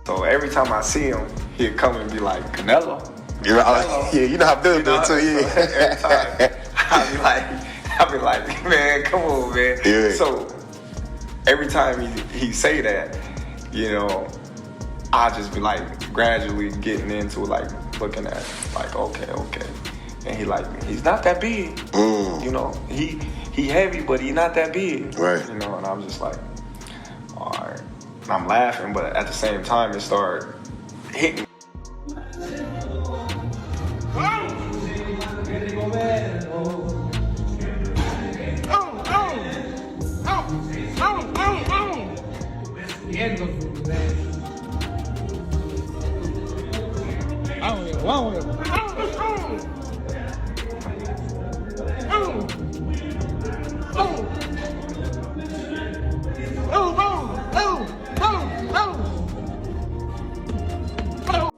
So every time I see him, he'd come and be like, Canelo? Yeah, you know how Bill do it too, yeah. So every time, I'll be like, man, come on, man. Yeah. So every time he say that, you know, I just be like gradually getting into like looking at like, okay. And he's not that big. You know, he heavy, but he not that big. Right. You know, and I'm just like, all right. And I'm laughing, but at the same time, it started hitting.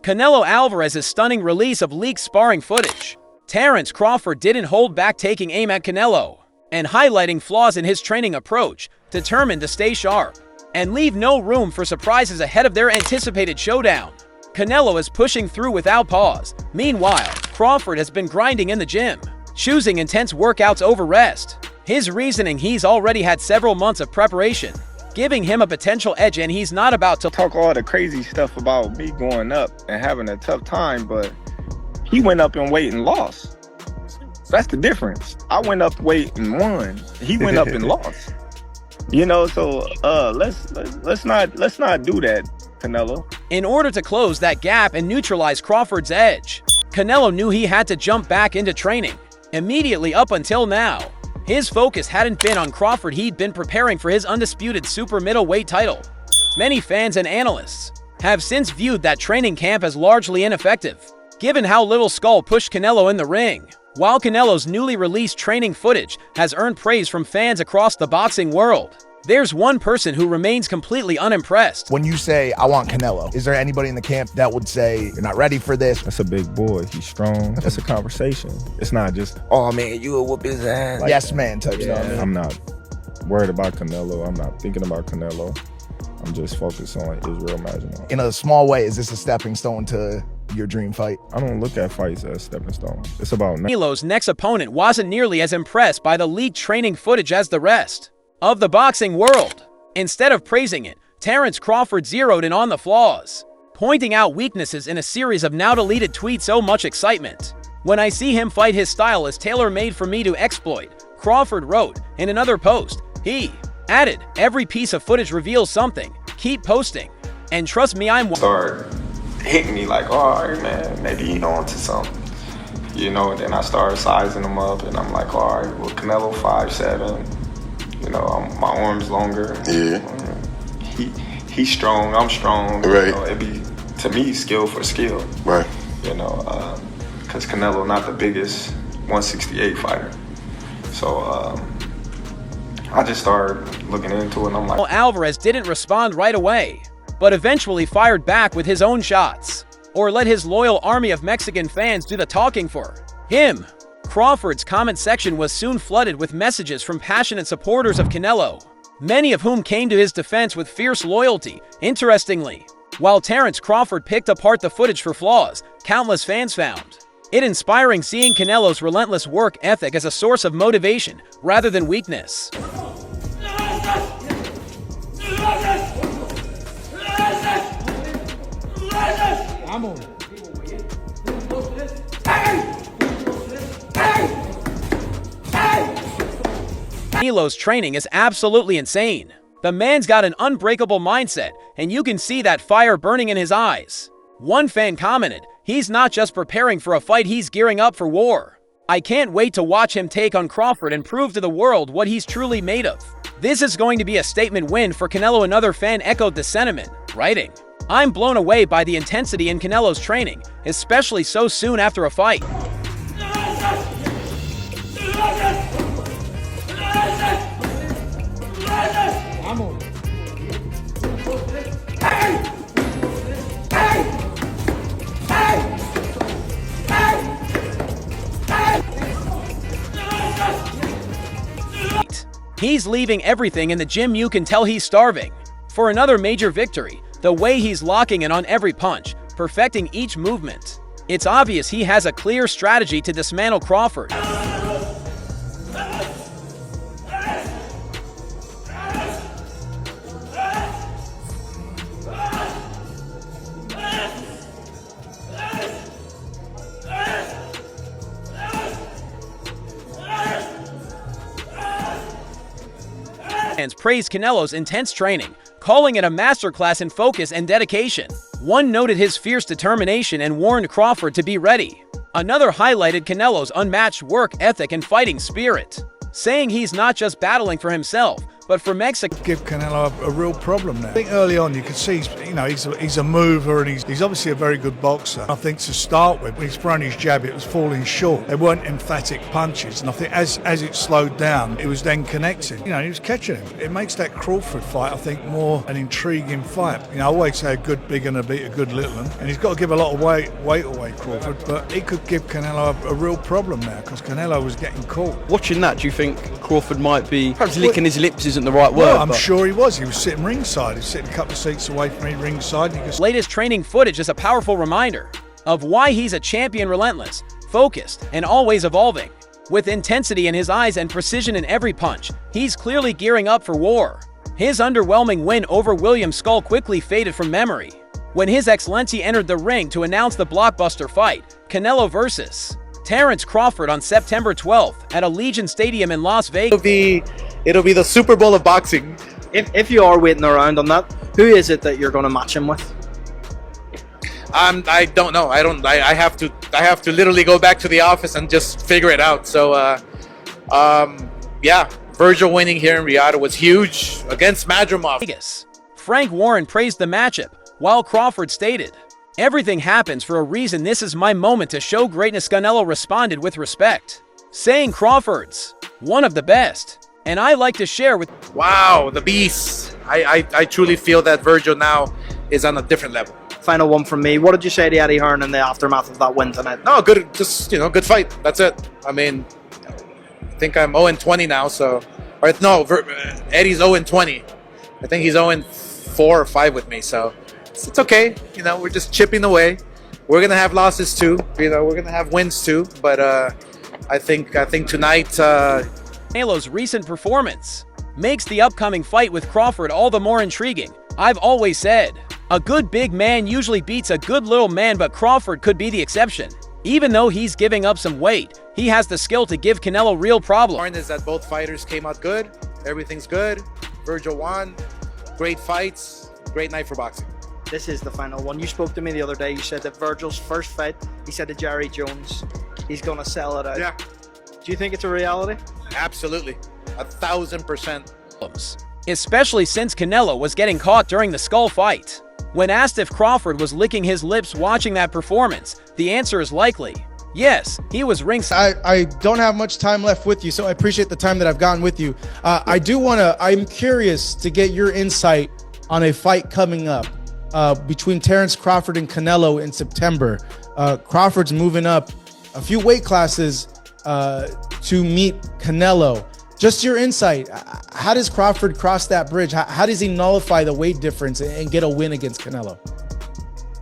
Canelo Alvarez's stunning release of leaked sparring footage. Terence Crawford didn't hold back taking aim at Canelo and highlighting flaws in his training approach, determined to stay sharp and leave no room for surprises ahead of their anticipated showdown. Canelo is pushing through without pause. Meanwhile, Crawford has been grinding in the gym, choosing intense workouts over rest. His reasoning: he's already had several months of preparation, giving him a potential edge, and he's not about to talk all the crazy stuff about me going up and having a tough time, but he went up in weight and lost. That's the difference. I went up weight and won. He went up and lost. You know, so let's not do that, Canelo. In order to close that gap and neutralize Crawford's edge, Canelo knew he had to jump back into training. Immediately up until now, his focus hadn't been on Crawford. He'd been preparing for his undisputed super middleweight title. Many fans and analysts have since viewed that training camp as largely ineffective, given how little Skull pushed Canelo in the ring. While Canelo's newly released training footage has earned praise from fans across the boxing world, there's one person who remains completely unimpressed. When you say, I want Canelo, is there anybody in the camp that would say, you're not ready for this? That's a big boy. He's strong. That's a conversation. It's not just, oh man, you will whoop his ass. Like yes, man type stuff. Yeah. I'm not worried about Canelo. I'm not thinking about Canelo. I'm just focused on Israel Maginot. In a small way, is this a stepping stone to your dream fight? I don't look at fights as stepping stone. It's about Canelo's next opponent wasn't nearly as impressed by the leaked training footage as the rest of the boxing world. Instead of praising it, Terence Crawford zeroed in on the flaws, pointing out weaknesses in a series of now-deleted tweets. So much excitement. When I see him fight, his style is tailor-made for me to exploit, Crawford wrote in another post. He added, every piece of footage reveals something. Keep posting. And trust me, I'm start hitting me like, all right, man, maybe you know onto something. You know, and then I started sizing him up, and I'm like, all right, well, Canelo 5'7". You know, my arm's longer. Yeah. He's strong. I'm strong. Right. You know, it'd be, to me, skill for skill. Right. You know, because Canelo not the biggest 168 fighter. So I just started looking into it, and I'm like, Alvarez didn't respond right away, but eventually fired back with his own shots, or let his loyal army of Mexican fans do the talking for him. Crawford's comment section was soon flooded with messages from passionate supporters of Canelo, many of whom came to his defense with fierce loyalty. Interestingly, while Terence Crawford picked apart the footage for flaws, countless fans found it inspiring, seeing Canelo's relentless work ethic as a source of motivation rather than weakness. Canelo's training is absolutely insane. The man's got an unbreakable mindset, and you can see that fire burning in his eyes. One fan commented, he's not just preparing for a fight, he's gearing up for war. I can't wait to watch him take on Crawford and prove to the world what he's truly made of. This is going to be a statement win for Canelo. Another fan echoed the sentiment, writing, I'm blown away by the intensity in Canelo's training, especially so soon after a fight. He's leaving everything in the gym. You can tell he's starving for another major victory. The The way he's locking in on every punch, perfecting each movement. It's obvious he has a clear strategy to dismantle Crawford. Fans praised Canelo's intense training, calling it a masterclass in focus and dedication. One noted his fierce determination and warned Crawford to be ready. Another highlighted Canelo's unmatched work ethic and fighting spirit, saying he's not just battling for himself, but for Mexico. Give Canelo a real problem now. I think early on you could see, he's a mover and he's obviously a very good boxer. I think to start with, when he's thrown his jab, it was falling short. They weren't emphatic punches, and I think as it slowed down, it was then connecting. He was catching him. It makes that Crawford fight, I think, more an intriguing fight. I always say a good big and beat a good little one, and he's got to give a lot of weight away, Crawford, but he could give Canelo a real problem now because Canelo was getting caught. Watching that, do you think Crawford might be perhaps licking his lips isn't the right word? Well, I'm sure he was. He was sitting ringside. He was sitting a couple of seats away from me ringside. Latest training footage is a powerful reminder of why he's a champion, relentless, focused, and always evolving. With intensity in his eyes and precision in every punch, he's clearly gearing up for war. His underwhelming win over William Skull quickly faded from memory when His Excellency entered the ring to announce the blockbuster fight, Canelo vs. Terence Crawford, on September 12th at Allegiant Stadium in Las Vegas. It'll be the Super Bowl of boxing. If you are waiting around on that, who is it that you're going to match him with? I don't know. I have to literally go back to the office and just figure it out. So, yeah, Virgil winning here in Riyadh was huge against Madrimov. Vegas. Frank Warren praised the matchup, while Crawford stated, "Everything happens for a reason. This is my moment to show greatness." Canelo responded with respect, saying Crawford's one of the best, and I like to share with. Wow, the beast. I truly feel that Virgil now is on a different level. Final one from me. What did you say to Eddie Hearn in the aftermath of that win tonight? No, good. Just good fight. That's it. I mean, I think I'm 0-20 now. So, or no, Eddie's 0-20. I think he's 0-4 or 5 with me. So it's okay. We're just chipping away. We're gonna have losses too. We're gonna have wins too. But I think tonight. Canelo's recent performance makes the upcoming fight with Crawford all the more intriguing. I've always said, a good big man usually beats a good little man, but Crawford could be the exception. Even though he's giving up some weight, he has the skill to give Canelo real problems. Important is that both fighters came out good. Everything's good. Virgil won. Great fights. Great night for boxing. This is the final one. You spoke to me the other day. You said that Virgil's first fight, he said to Jerry Jones, he's going to sell it out. Yeah. Do you think it's a reality? Absolutely. 1,000%. Especially since Canelo was getting caught during the Skull fight. When asked if Crawford was licking his lips watching that performance, the answer is likely yes. He was ringside. I don't have much time left with you, so I appreciate the time that I've gotten with you. I'm curious to get your insight on a fight coming up between Terence Crawford and Canelo in September. Crawford's moving up a few weight classes to meet Canelo. Just your insight. How does Crawford cross that bridge? How does he nullify the weight difference and get a win against Canelo?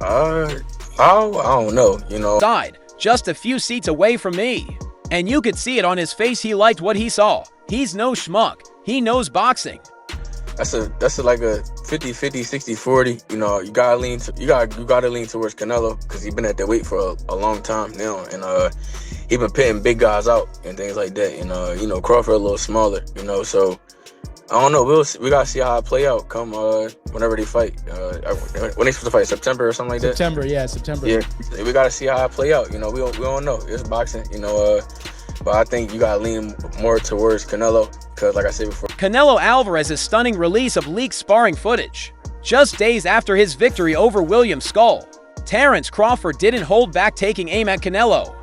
I don't know, Side, just a few seats away from me. And you could see it on his face. He liked what he saw. He's no schmuck. He knows boxing. That's like a 50-50, 60-40. You gotta lean towards Canelo because he's been at that weight for a long time now, and he been pitting big guys out and things like that. And Crawford a little smaller. So I don't know. We gotta see how it play out come whenever they fight. When they supposed to fight, September or something like that. September. Yeah, we gotta see how it play out. We don't know. It's boxing. But I think you gotta lean more towards Canelo because, like I said before, Canelo Alvarez's stunning release of leaked sparring footage. Just days after his victory over William Skull, Terence Crawford didn't hold back taking aim at Canelo.